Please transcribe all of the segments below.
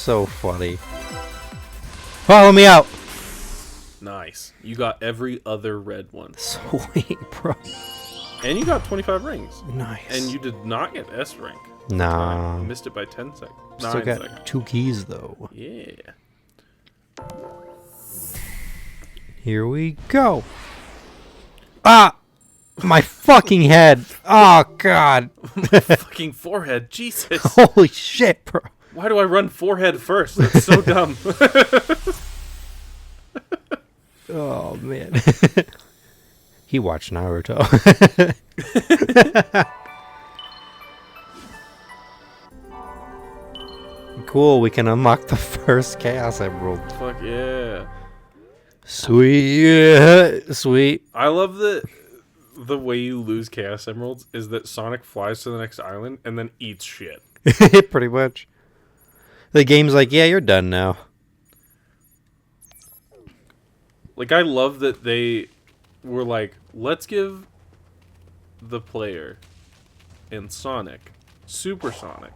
so funny. Follow me out. Nice. You got every other red one. Sweet, bro. And you got 25 rings. Nice. And you did not get S rank. Nah. You missed it by 10 seconds. Still 9 got seconds. 2 keys, though. Yeah. Here we go. Ah! My fucking head. Oh, God. Fucking forehead. Jesus. Holy shit, bro. Why do I run forehead first? That's so dumb. Oh, man. He watched Naruto. Cool, we can unlock the first Chaos Emerald. Fuck yeah. Sweet. Sweet. I love that the way you lose Chaos Emeralds is that Sonic flies to the next island and then eats shit. Pretty much. The game's like, yeah, you're done now. Like, I love that they were like, let's give the player in Sonic Supersonic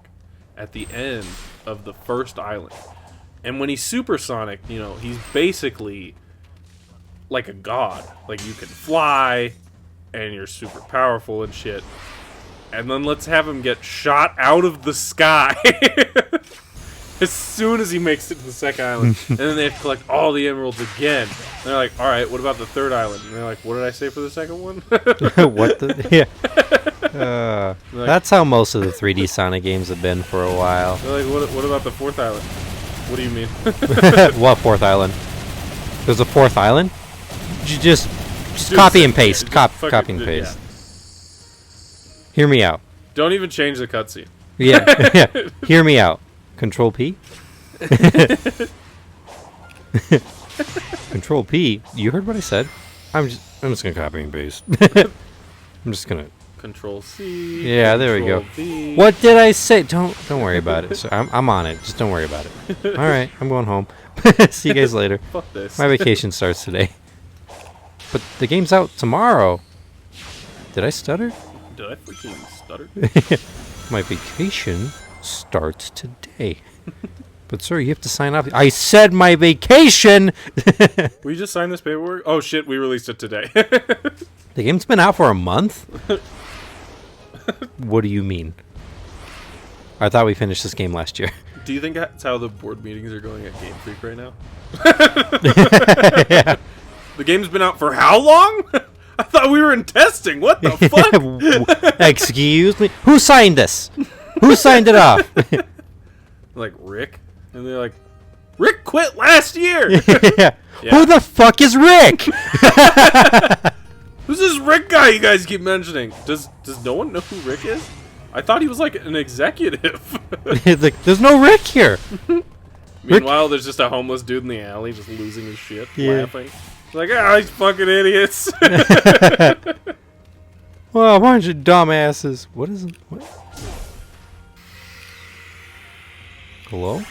at the end of the first island. And when he's Supersonic, you know, he's basically like a god. Like, you can fly, and you're super powerful and shit. And then let's have him get shot out of the sky as soon as he makes it to the second island. And then they have to collect all the emeralds again. And they're like, alright, what about the third island? And they're like, what did I say for the second one? What the? Yeah. Like, That's how most of the 3D Sonic games have been for a while. they're like, what about the fourth island? What do you mean? What fourth island? There's a fourth island? You just Dude, copy and paste. yeah, just Copy fucking- and paste. yeah. Hear me out. Don't even change the cutscene. Yeah. Yeah. Hear me out. Control P. Control P. You heard what I said? I'm just gonna copy and paste. I'm just gonna. Control C. Yeah, there we go. Control V. What did I say? Don't worry about it. So I'm on it. Just don't worry about it. All right, I'm going home. See you guys later. Fuck this. My vacation starts today. But the game's out tomorrow. Did I stutter? Did I freaking stutter? My vacation starts today. But sir, you have to sign up. I said my vacation. We just signed this paperwork? Oh shit, we released it today. The game's been out for a month? What do you mean? I thought we finished this game last year. Do you think that's how the board meetings are going at Game Freak right now? Yeah. The game's been out for how long? I thought we were in testing. What the fuck? Excuse me? Who signed this? Who signed it off? Like, Rick? And they're like, Rick quit last year! Yeah. Yeah. Who the fuck is Rick? Who's this Rick guy you guys keep mentioning? Does no one know who Rick is? I thought he was like an executive. Like, there's no Rick here. Meanwhile, there's just a homeless dude in the alley just losing his shit, Yeah. laughing. Like, these fucking idiots. Well, a bunch of dumbasses. What is it? What? Hello?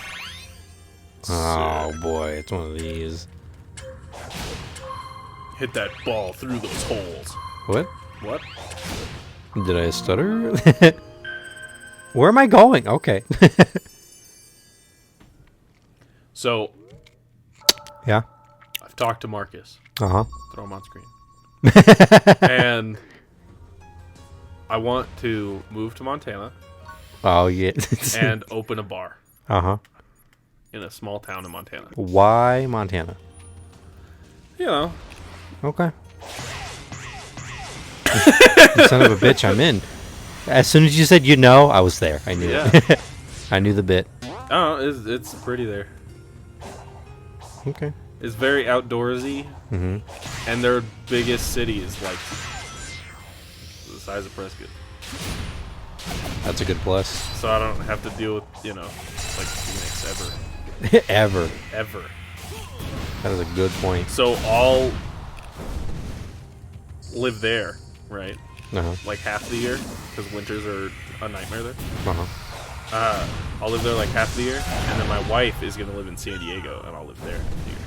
Oh boy, it's one of these. Hit that ball through those holes. What? What? Did I stutter? Where am I going? Okay. So, Yeah. I've talked to Marcus. Uh-huh. Throw him on screen. And I want to move to Montana Oh, yeah. and open a bar Uh-huh. in a small town in Montana. Why Montana? You know, Okay. Son of a bitch, I'm in. As soon as you said I was there. I knew Yeah. it. I knew the bit. I don't know, it's pretty there. Okay. It's very outdoorsy, Mm-hmm. and their biggest city is like the size of Prescott. That's a good plus. So I don't have to deal with, like Phoenix Ever. ever. That is a good point. So I'll live there, right? Uh-huh. Like half the year, because winters are a nightmare there. Uh-huh. I'll live there like half the year, and then my wife is gonna live in San Diego, and I'll live there the year.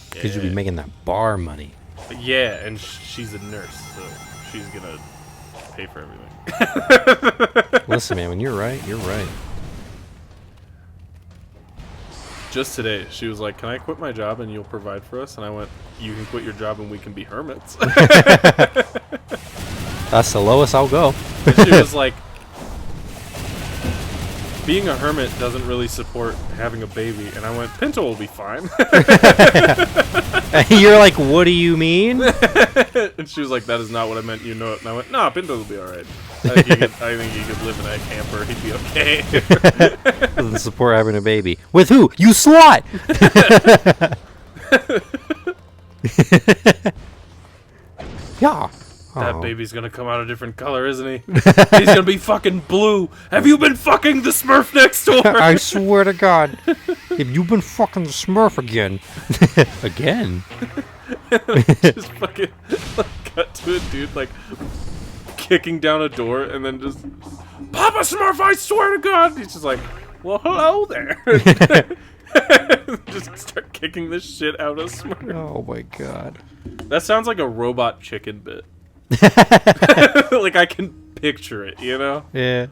Because you'll be Yeah. making that bar money. Yeah, and she's a nurse, so she's gonna pay for everything. Listen, man, when you're right, you're right. just today, she was like, "Can I quit my job and you'll provide for us?" And I went, "You can quit your job and we can be hermits." That's the lowest I'll go. And she was like, "Being a hermit doesn't really support having a baby." And I went, "Pinto will be fine." And you're like, what do you mean? And she was like, "That is not what I meant. You know it." And I went, "Nah, Pinto will be all right. I think he could live in a camper. He'd be okay." Doesn't support having a baby. With who? You slut! Yeah. That Oh. baby's gonna come out a different color, isn't he? He's gonna be fucking blue. Have you been fucking the Smurf next door? I swear to God. Have you been fucking the Smurf again? Again? Just fucking cut to a dude like kicking down a door and then just Papa Smurf, I swear to God. He's just like, well, hello there. Just start kicking the shit out of Smurf. Oh my God. That sounds like a robot chicken bit. Like I can picture it, you know? Yeah.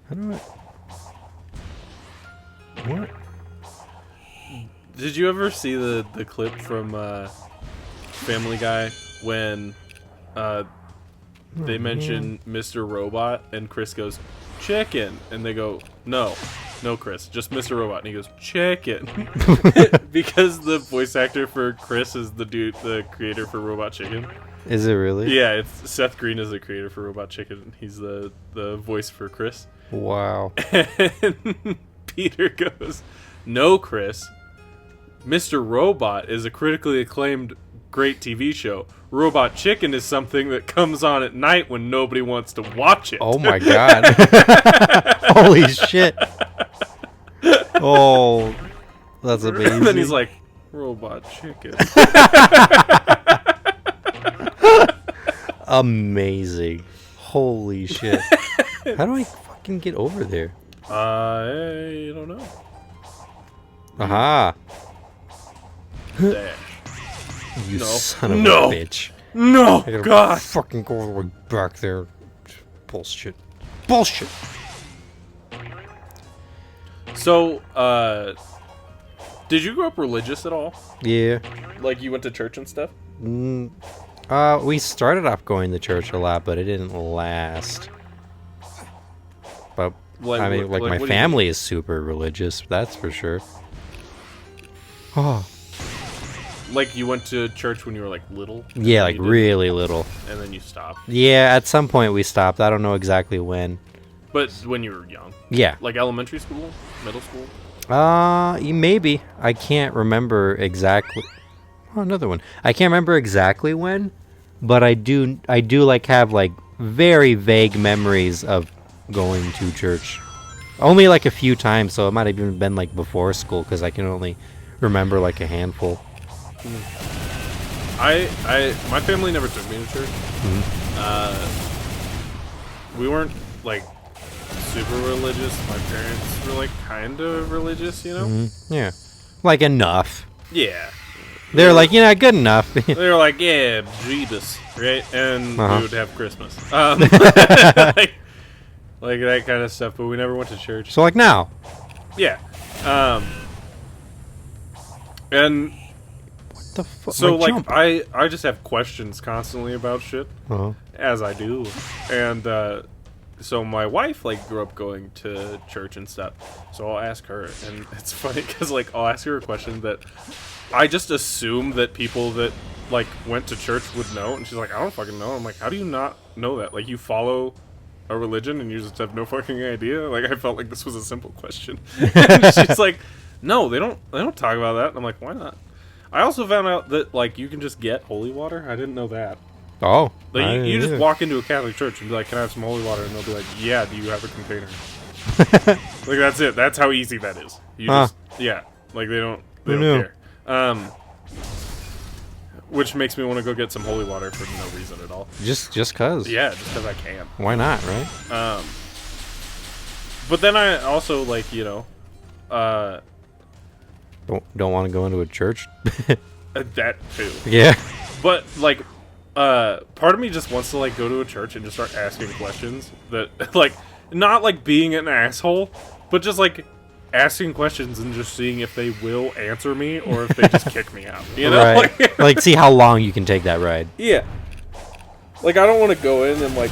How do I... What? Did you ever see the clip from Family Guy when they mention Mr. Robot and Chris goes, "Chicken," and they go, no, Chris, just Mr. Robot," and he goes, "Chicken," because the voice actor for Chris is the creator for Robot Chicken. Is it really? Yeah, it's Seth Green is the creator for Robot Chicken. He's the voice for Chris. Wow. And Peter goes, "No, Chris. Mr. Robot is a critically acclaimed great TV show. Robot Chicken is something that comes on at night when nobody wants to watch it." Oh my God. Holy shit. Oh, that's amazing. And then he's like, "Robot Chicken." Amazing. Holy shit. How do I fucking get over there? I don't know. Aha. Dash. You No. son of No. a bitch. No, I gotta God. fucking go all the way back there. Bullshit. Bullshit. So, did you grow up religious at all? Yeah. Like you went to church and stuff? We started off going to church a lot, but it didn't last. But Like, I mean, what do my you mean? family is super religious. That's for sure. Oh. Like you went to church when you were like little? and Yeah, then like you didn't, really little. and then you stopped. Yeah, at some point we stopped. I don't know exactly when. But when you were young. Yeah. Like elementary school? Middle school? Maybe. I can't remember exactly. Oh, another one. I can't remember exactly when, but I do like have like very vague memories of going to church. Only like a few times, so it might have even been like before school because I can only remember like a handful. My family never took me to church. We weren't like super religious. My parents were like kind of religious, you know? Yeah. Like enough. Yeah. They're like, good enough. They were like, yeah, Jeebus, right? And Uh-huh. we would have Christmas. Like that kind of stuff, but we never went to church. So like now. Yeah. And The fuck? so like I just have questions constantly about shit, Uh-huh. as I do. And so my wife like grew up going to church and stuff. So I'll ask her, and it's funny because like I'll ask her a question that I just assume that people that like went to church would know, and she's like, "I don't fucking know." I'm like, "How do you not know that? Like you follow a religion and you just have no fucking idea?" Like I felt like this was a simple question. And she's like, "No, they don't talk about that." And I'm like, "Why not?" I also found out that like you can just get holy water. I didn't know that. Oh. Like I you didn't just either. walk into a Catholic church and be like, "Can I have some holy water?" And they'll be like, "Yeah, do you have a container?" Like that's it. That's how easy that is. You Huh. just like they don't Who knew? care. Which makes me want to go get some holy water for no reason at all. Just cause. Yeah, just because I can. Why not, right? But then I also like Don't want to go into a church. that too. Yeah. But like part of me just wants to like go to a church and just start asking questions that like not like being an asshole, but just like asking questions and just seeing if they will answer me or if they just kick me out. You know, Right. Like, see how long you can take that ride. yeah. Like, I don't want to go in and, like,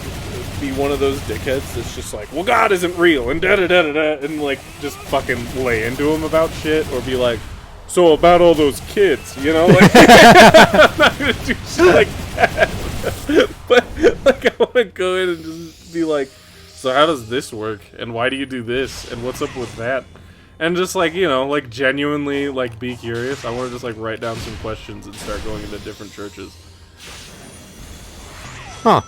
be one of those dickheads that's just like, well, God isn't real, and da-da-da-da-da, and, like, just fucking lay into him about shit, or be like, so about all those kids, you know? Like, I'm not gonna do shit like that. But, like, I want to go in and just be like, so how does this work, and why do you do this, and what's up with that? And just, like, you know, like, genuinely, like, be curious. I want to just, like, write down some questions and start going into different churches. Huh.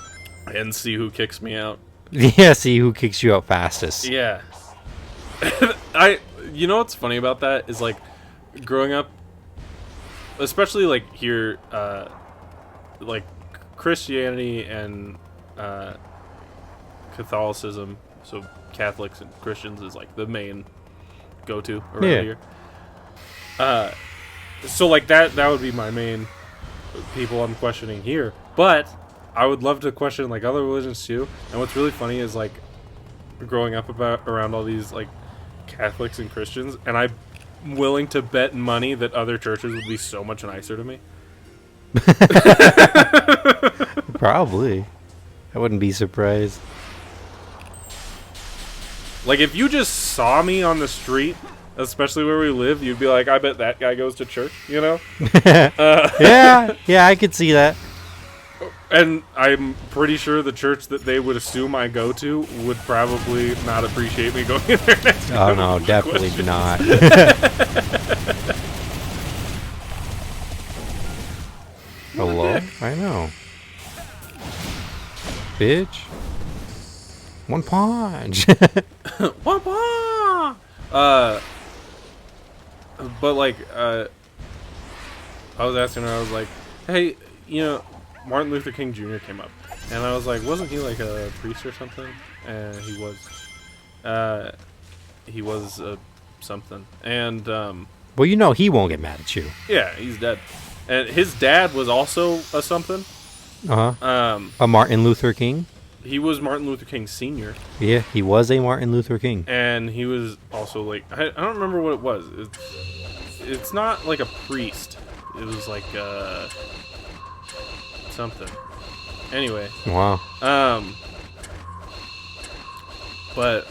And see who kicks me out. Yeah, see who kicks you out fastest. Yeah. You know what's funny about that is, like, growing up, especially, like, here, like, Christianity and, Catholicism, so Catholics and Christians is, like, the main go-to around here. So, like, that would be my main people I'm questioning here. But I would love to question, like, other religions too. And what's really funny is, like, growing up around all these, like, Catholics and Christians, and I'm willing to bet money that other churches would be so much nicer to me. Probably. I wouldn't be surprised. Like, if you just saw me on the street, especially where we live, you'd be like, I bet that guy goes to church, you know? Yeah, I could see that. And I'm pretty sure the church that they would assume I go to would probably not appreciate me going in there next Oh no, definitely not. Hello? I know. Bitch. One punch. But like, I was asking her, I was like, hey, you know, Martin Luther King Jr. came up, and I was like, wasn't he like a priest or something? And he was something. And Well, you know he won't get mad at you. yeah, he's dead. And his dad was also a something. Uh-huh. A Martin Luther King? He was Martin Luther King Sr. Yeah, he was a Martin Luther King. And he was also like, I don't remember what it was. It's not like a priest. It was like something. Anyway. Wow. But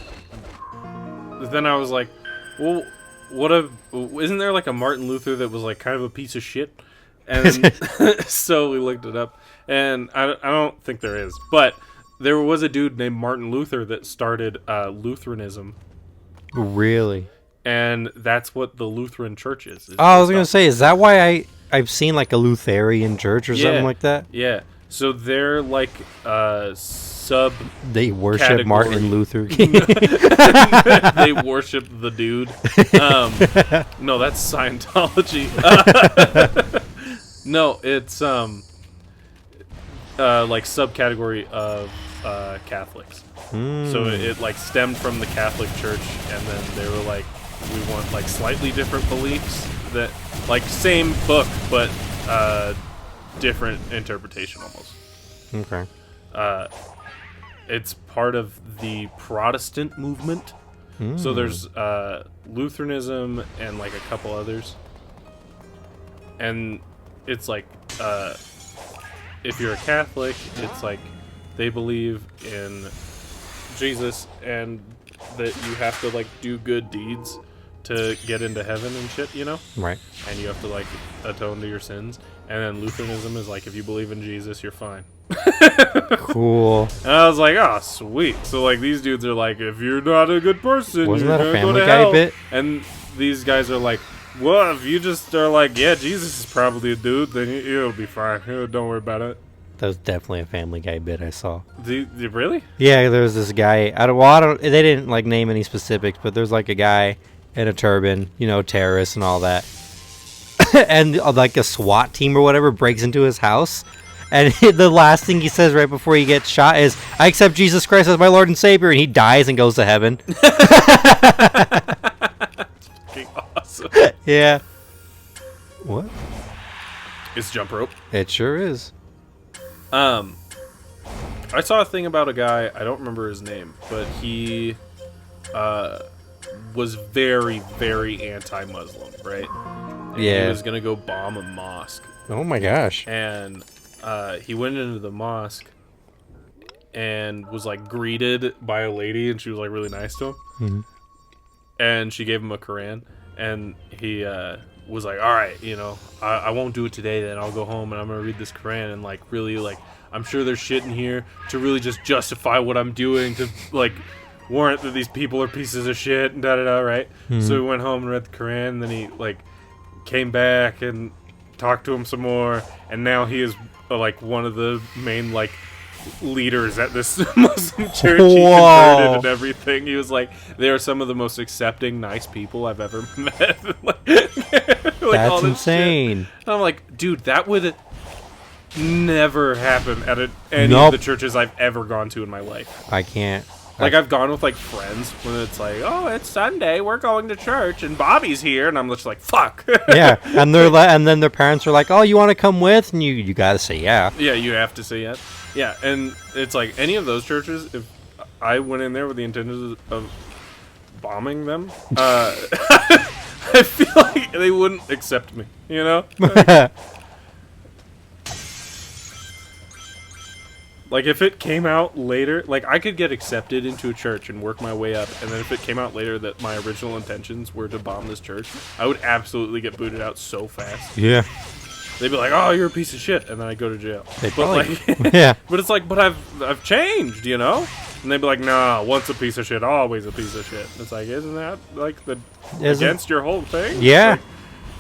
then I was like, well, isn't there like a Martin Luther that was like kind of a piece of shit? And so we looked it up, and I don't think there is, but there was a dude named Martin Luther that started Lutheranism, Really? and that's what the Lutheran Church is. Oh, I was going to say, is that why I've seen like a Lutheran church or something like that? Yeah. So they're like sub. They worship Category. Martin Luther King. They worship the dude. No, that's Scientology. No, it's like subcategory of Catholics. So it like stemmed from the Catholic Church, and then they were like, we want like slightly different beliefs that like same book but different interpretation almost. Okay. It's part of the Protestant movement. So there's Lutheranism and like a couple others. And it's like, if you're a Catholic, it's like they believe in Jesus and that you have to like do good deeds to get into heaven and shit, you know? Right. And you have to like atone to your sins. And then Lutheranism is like, if you believe in Jesus, you're fine. Cool. And I was like, oh, sweet. So, like, these dudes are like, if you're not a good person, Wasn't you're that a gonna go Family to Guy hell. bit? And these guys are like, well, if you just are like, yeah, Jesus is probably a dude, then it'll be fine. Don't worry about it. That was definitely a Family Guy bit I saw. Really? Yeah, there was this guy. I don't. They didn't like name any specifics, but there's like a guy in a turban, you know, terrorist and all that, and like a SWAT team or whatever breaks into his house, and the last thing he says right before he gets shot is, "I accept Jesus Christ as my Lord and Savior," and he dies and goes to heaven. Fucking awesome. Yeah. What? It's jump rope. It sure is. I saw a thing about a guy, I don't remember his name, but he was very, very anti-Muslim, right? And Yeah. he was gonna go bomb a mosque, Oh my gosh. and he went into the mosque and was like greeted by a lady, and she was like really nice to him, and she gave him a Quran, and he was like, all right, you know, I won't do it today, then I'll go home and I'm gonna read this Quran and like really like I'm sure there's shit in here to really just justify what I'm doing, to like warrant that these people are pieces of shit and da da da, right? So he went home and read the Quran, and then he like came back and talked to him some more, and now he is like one of the main like leaders at this Muslim church. He Whoa. converted and everything. He was like, they are some of the most accepting, nice people I've ever met. Like, That's all this insane. shit. And I'm like, dude, that would never happen at any Nope. of the churches I've ever gone to in my life. I can't. Like, I've gone with, like, friends when it's like, oh, it's Sunday, we're going to church, and Bobby's here, and I'm just like, fuck. Yeah, and and then their parents are like, "Oh, you want to come with?" And you gotta say yeah. Yeah, you have to say yes. Yeah, and it's like, any of those churches, if I went in there with the intention of bombing them, I feel like they wouldn't accept me, you know? Like, if it came out later, like, I could get accepted into a church and work my way up, and then if it came out later that my original intentions were to bomb this church, I would absolutely get booted out so fast. Yeah. They'd be like, "Oh, you're a piece of shit," and then I'd go to jail. They'd But probably- like, yeah. but it's like, but I've changed, you know? And they'd be like, "Nah, once a piece of shit, always a piece of shit." It's like, isn't that like the Isn't- against your whole thing? Yeah. Like,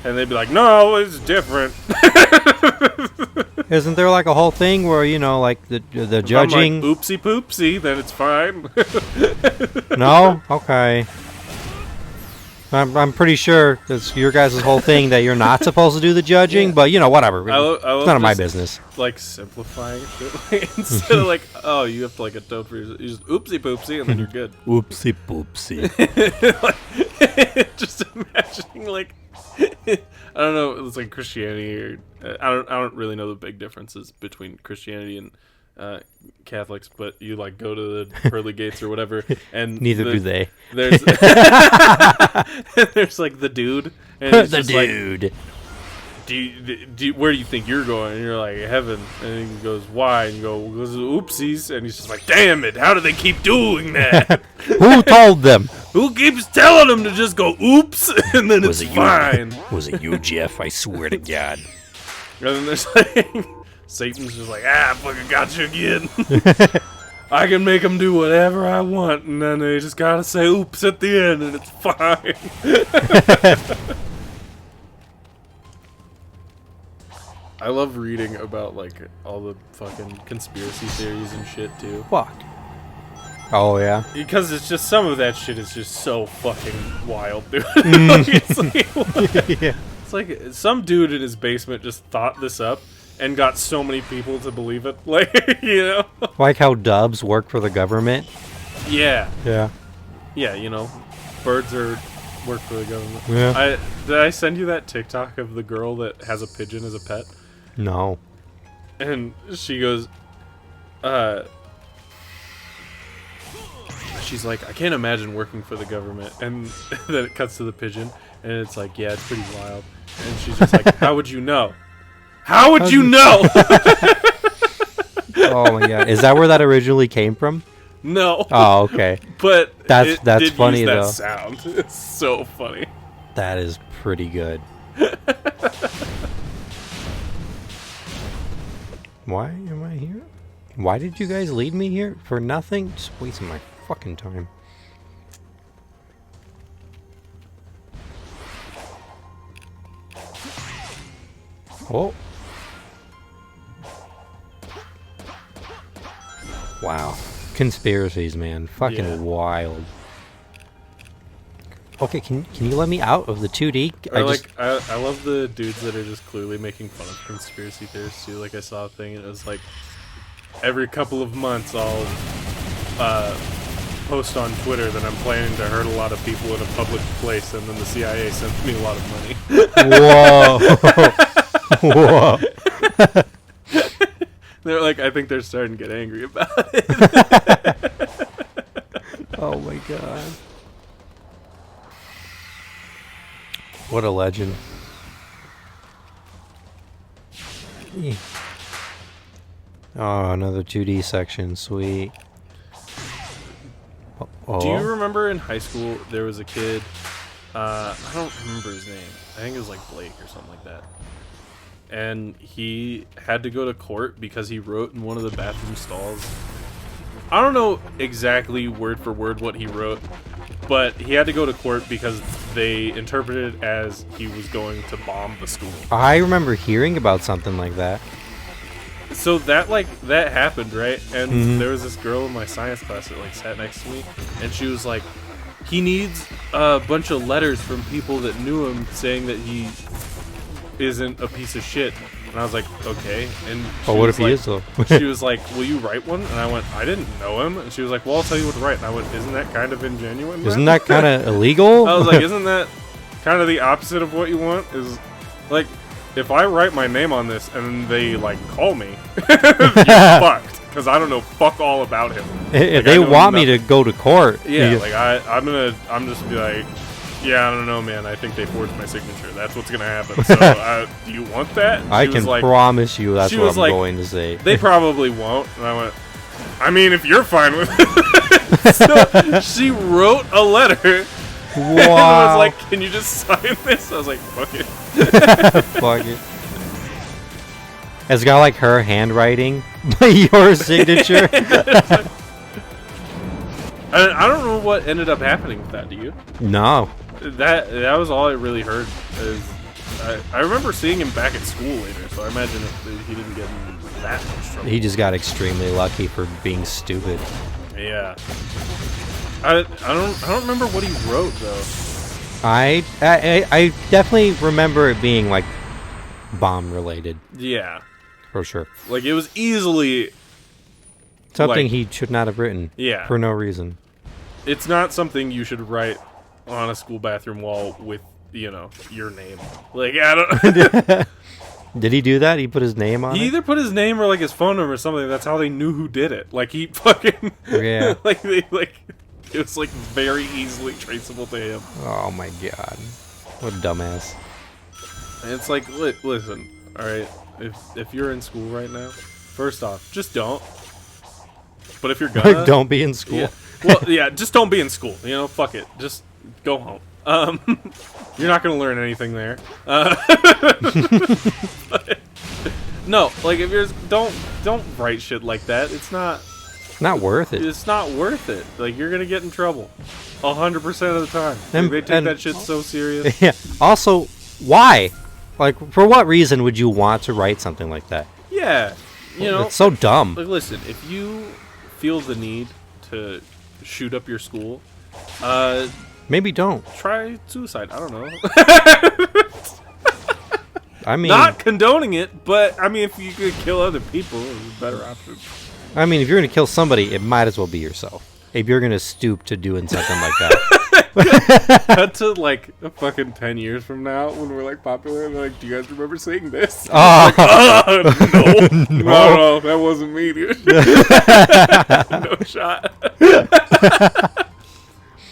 and they'd be like, "No, it's different." Isn't there like a whole thing where like the judging? I'm like, oopsie poopsie, then it's fine. No, okay. I'm pretty sure that's your guys' whole thing that you're not supposed to do the judging, but whatever. I love It's none of my just, business. Like simplifying it instead of like, oh, you have to like atone for yourself. You just oopsie poopsie, and then you're good. Oopsie poopsie. Just imagining like I don't know, it's like Christianity or I don't really know the big differences between Christianity and Catholics, but you like go to the pearly gates or whatever, and Neither do they. There's there's like the dude, and he's The just like, dude. where do you think you're going? And you're like, heaven. And he goes, why? And you go, because of oopsies. And he's just like, damn it, how do they keep doing that? Who told them? Who keeps telling them to just go oops and then Was it's it you? fine? Was it you, Jeff? I swear to God. And then there's like, Satan's just like, I fucking got you again. I can make them do whatever I want, and then they just gotta say oops at the end, and it's fine. I love reading about like all the fucking conspiracy theories and shit too. Fuck. Oh yeah. Because it's just some of that shit is just so fucking wild, dude. Like, it's like, what? Yeah. It's like some dude in his basement just thought this up and got so many people to believe it. Like, you know? Like how doves work for the government. Yeah. Yeah. Yeah, you know. Birds work for the government. Yeah. Did I send you that TikTok of the girl that has a pigeon as a pet? No. And she goes, she's like, I can't imagine working for the government. And then it cuts to the pigeon, and it's like, yeah, it's pretty wild. And she's just like, how would you know? How would you know? Oh my God. Is that where that originally came from? No. Oh, okay. But That's it did funny, use that though. sound. It's so funny. That is pretty good. Why am I here? Why did you guys lead me here? For nothing? Just wasting my fucking time. Oh. Wow. Conspiracies, man. Fucking Yeah. wild. Okay, can you let me out of the 2D? I love the dudes that are just clearly making fun of conspiracy theorists too. Like I saw a thing and it was like every couple of months I'll post on Twitter that I'm planning to hurt a lot of people in a public place, and then the CIA sends me a lot of money. Whoa. Whoa. They're like, I think they're starting to get angry about it. Oh my God. What a legend. Oh, another 2D section. Sweet. Oh. Do you remember in high school there was a kid? I don't remember his name. I think it was like Blake or something like that. And he had to go to court because he wrote in one of the bathroom stalls. I don't know exactly word for word what he wrote, but he had to go to court because they interpreted it as he was going to bomb the school. I remember hearing about something like that. So that happened, right? And there was this girl in my science class that sat next to me, and she was like, he needs a bunch of letters from people that knew him saying that he isn't a piece of shit. And I was like, okay. And But what if he is, though? She was like, will you write one? And I went, I didn't know him. And she was like, well, I'll tell you what to write. And I went, isn't that kind of ingenuine? Isn't that kind of illegal? I was like, isn't that kind of the opposite of what you want? Is like, if I write my name on this and they call me, you're fucked. Because I don't know fuck all about him. If they want me to go to court, yeah, I'm just be like, yeah, I don't know, man. I think they forged my signature. That's what's gonna happen. So, do you want that? I can promise you that's what I'm going to say. They probably won't. And I went, I mean, if you're fine with it. So she wrote a letter. Wow. And I was like, can you just sign this? I was like, fuck it. Fuck it. It's got her handwriting, your signature. I don't know what ended up happening with that. Do you? No. That was all I really heard. I remember seeing him back at school later, so I imagine he didn't get in that much trouble. He just got extremely lucky for being stupid. Yeah. I don't remember what he wrote though. I definitely remember it being bomb related. Yeah. For sure. It was easily something he should not have written. Yeah. For no reason. It's not something you should write on a school bathroom wall with, your name. I don't. Did he do that? He put his name on it? He either put his name or his phone number or something. That's how they knew who did it. He fucking yeah. It was very easily traceable to him. Oh my god. What a dumbass. And it's listen, alright, if you're in school right now, first off, just don't. But if you're gonna... don't be in school. Yeah. Well, yeah, just don't be in school. Fuck it. Just go home. You're not gonna learn anything there. No, if you're... Don't write shit like that. It's not... Not worth it. It's not worth it. You're gonna get in trouble 100% of the time. They take that shit so serious. Yeah. Also, why? For what reason would you want to write something like that? Yeah. It's so dumb. Listen, if you feel the need to shoot up your school, maybe don't. try suicide. I don't know. I mean, not condoning it, but if you could kill other people, it's a better option. I mean, if you're gonna kill somebody, it might as well be yourself. If you're gonna stoop to doing something like that. Cut to a fucking 10 years from now when we're popular and they're do you guys remember seeing this? Oh, no, that wasn't me, dude. No shot.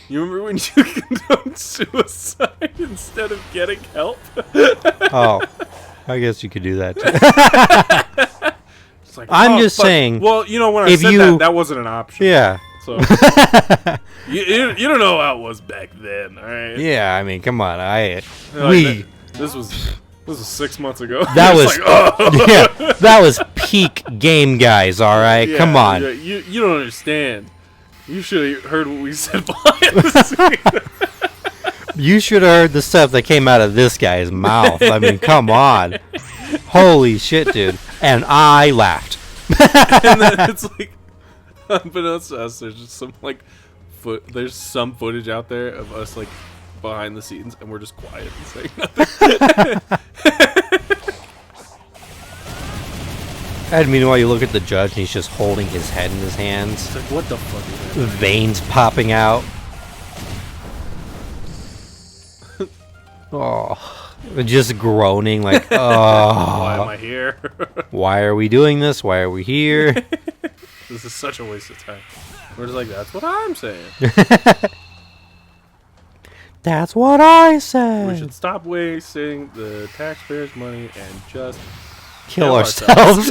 You remember when you condoned suicide instead of getting help? Oh, I guess you could do that too. I'm just saying. Well, when I said that wasn't an option. Yeah. So you don't know how it was back then, all right? Yeah, I mean, come on, this was 6 months ago. That was yeah, that was peak game guys. All right, yeah, come on. Yeah, you don't understand. You should have heard what we said behind the scenes. You should have heard the stuff that came out of this guy's mouth. I mean, come on. Holy shit, dude. And I laughed. And then it's unbeknownst to us, there's just some there's some footage out there of us behind the scenes, and we're just quiet and saying nothing. And meanwhile, you look at the judge, and he's just holding his head in his hands. It's what the fuck is that? Veins popping out. Oh, just groaning oh. Why am I here? Why are we doing this? Why are we here? This is such a waste of time. We're just that's what I'm saying. That's what I We said. should stop wasting the taxpayers' money and just Kill ourselves. ourselves.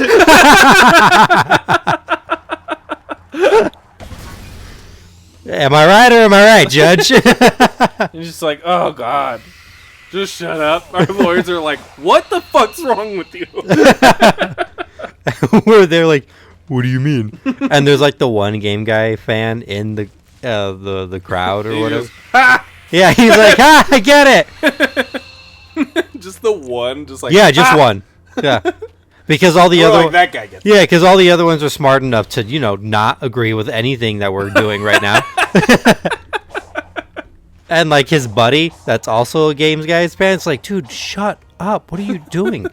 Am I right or am I right, Judge? It's just like, oh god, just shut up. Our lawyers are like, what the fuck's wrong with you? Where they're like, "What do you mean?" And there's like the one game guy fan in the crowd or He whatever. goes, ha! Yeah, he's like, "Ah, I get it." Just the one, just like Yeah, just "Ah!" one. Yeah, because all the We're other like, that guy gets. yeah, because all the other ones are smart enough to not agree with anything that we're doing right now. And like his buddy, that's also a games guy's fan. It's like, dude, shut up! What are you doing?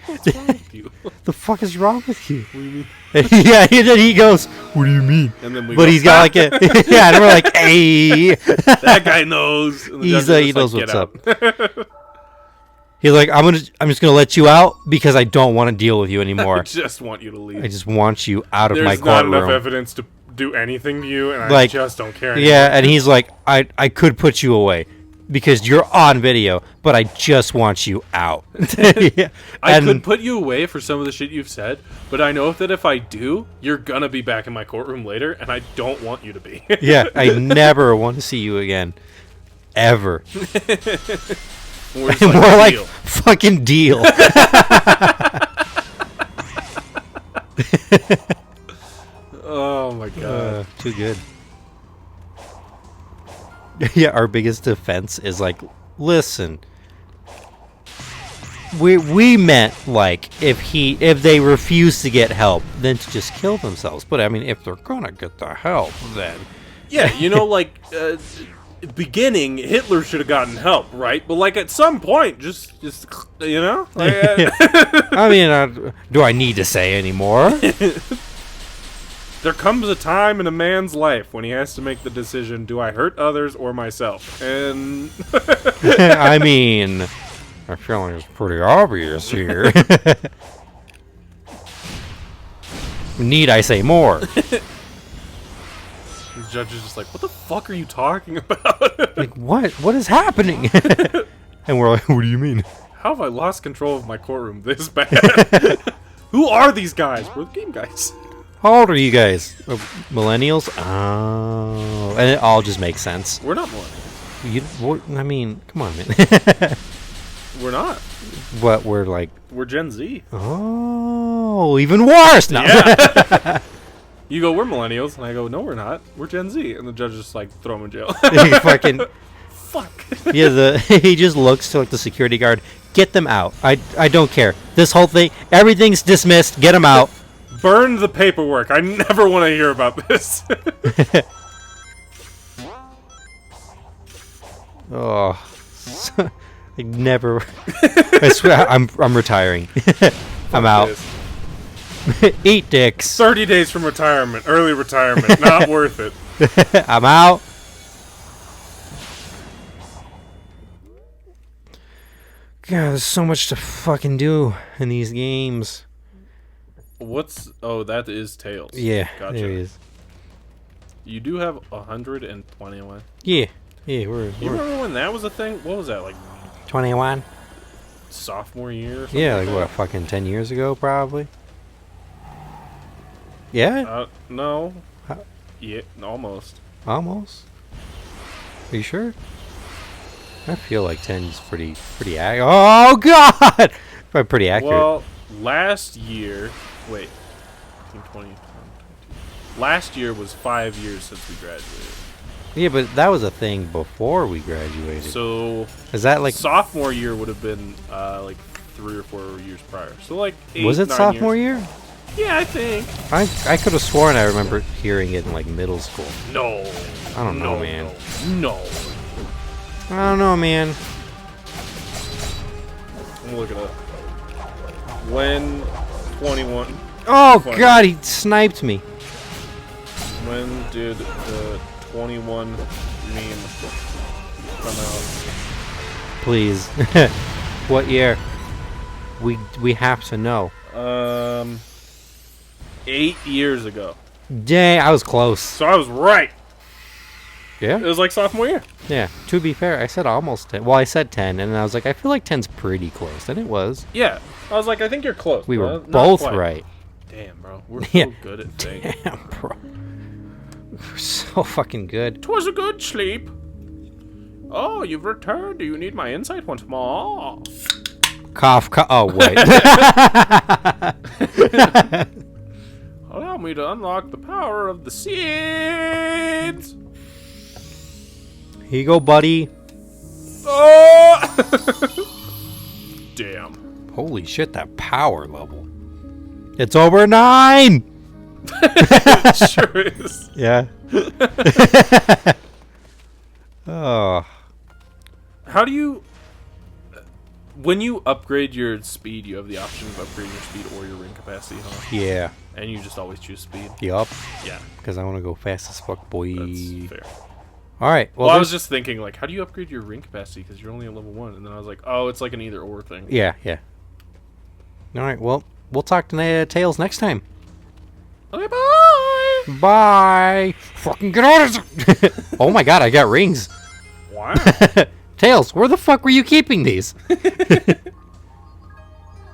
You. The fuck is wrong with you? What do you mean? Yeah, and then he goes, "What do you mean?" And then we But go, he's got like a yeah, and we're like, "Hey." that guy knows. And the He's judge is he just knows like, what's "Get up. He's like, I'm just gonna let you out because I don't want to deal with you I anymore. just want you to leave. I just want you out of my There's not enough courtroom. evidence to do anything to you, and I Like, just don't care anymore. Yeah, and he's like, I could put you away because you're on video, but I just want you out. Yeah. I And- could put you away for some of the shit you've said, but I know that if I do, you're gonna be back in my courtroom later, and I don't want you to be. Yeah, I never want to see you again, ever. And we're just And we're like, "Deal." fucking deal. Oh my god. Too good. Yeah, our biggest defense is like, listen, we meant like if they refuse to get help, then to just kill themselves. But I mean, if they're gonna get the help, then Yeah, like beginning, Hitler should have gotten help, right? But like at some point, just like, I mean, do I need to say anymore? there comes a time in a man's life when he has to make the decision: do I hurt others or myself? And I mean, I feel like it's pretty obvious here. Need I say more? the judge is just like, "What the fuck are you talking about? Like, what is happening?" And we're like, "What do you mean?" How have I lost control of my courtroom this bad? Who are these guys? We're the game guys." How old are you guys? Millennials? Oh, and it all just makes sense. We're not millennials. I mean, come on, man. We're not. What we're like? We're Gen Z. Oh, even worse. No. Yeah. You go, "We're millennials," and I go, "No, we're not. We're Gen Z." And the judge just like throw him in jail. He fucking Fuck. yeah. He just looks to like the security guard. Get them out. I don't care. This whole thing, everything's dismissed. Get them out. Burn the paperwork. I never want to hear about this. Oh, I never. I swear, I'm retiring. I'm out. Eat dicks. 30 days from retirement. Early retirement. Not worth it. I'm out. God, there's so much to fucking do in these games. Oh, that is Tails. Yeah, Gotcha. there he is. You do have 121. Yeah, we're You remember when that was a thing? What was that, like 21. sophomore year or something? Yeah, like that? what, fucking 10 years ago, probably. Yeah, No. Huh? Yeah, almost. almost. Are you sure? I feel like 10 is pretty accurate. Oh God, probably pretty accurate. Well, last year, wait, 20, last year was 5 years since we graduated. Yeah, but that was a thing before we graduated. So Is that like? sophomore year would have been like 3 or 4 years prior. So like 8, Was it 9 sophomore years. year? Yeah, I think. I could have sworn I remember hearing it in like middle school. No. I don't know, man. No. I don't know, man. I'm gonna look it up. When 21. Oh Funny. God, he sniped me. When did the 21 meme come out? Please. What year? We have to know. 8 years ago. Dang, I was close. So I was right. Yeah? It was like sophomore year. Yeah. To be fair, I said almost 10. Well, I said 10, and I was like, I feel like 10's pretty close. And it was. Yeah. I was like, I think you're close. We were Not both quite. right. Damn, bro. We're Yeah. so good at things. Damn, bro. We're so fucking good. 'Twas a good sleep. Oh, you've returned. Do you need my insight once more? Cough, cough. Oh, wait. Allow me to unlock the power of the seeds. Here you go, buddy. Oh! Damn. Holy shit, that power level. It's over 9! It sure is. Yeah. Oh. How do you... When you upgrade your speed, you have the option of upgrading your speed or your ring capacity, huh? Yeah. And you just always choose speed? Yup. Yeah, Because I want to go fast as fuck, boy. that's fair. Alright. Well, I was there's- just thinking, like, how do you upgrade your ring capacity? Because you're only at level 1. And then I was like, oh, it's like an either-or thing. Yeah, yeah. Alright, well, we'll talk to Tails next time. Okay, bye! Bye! Fucking get out of here! Oh my god, I got rings. Wow. Tails, where the fuck were you keeping these?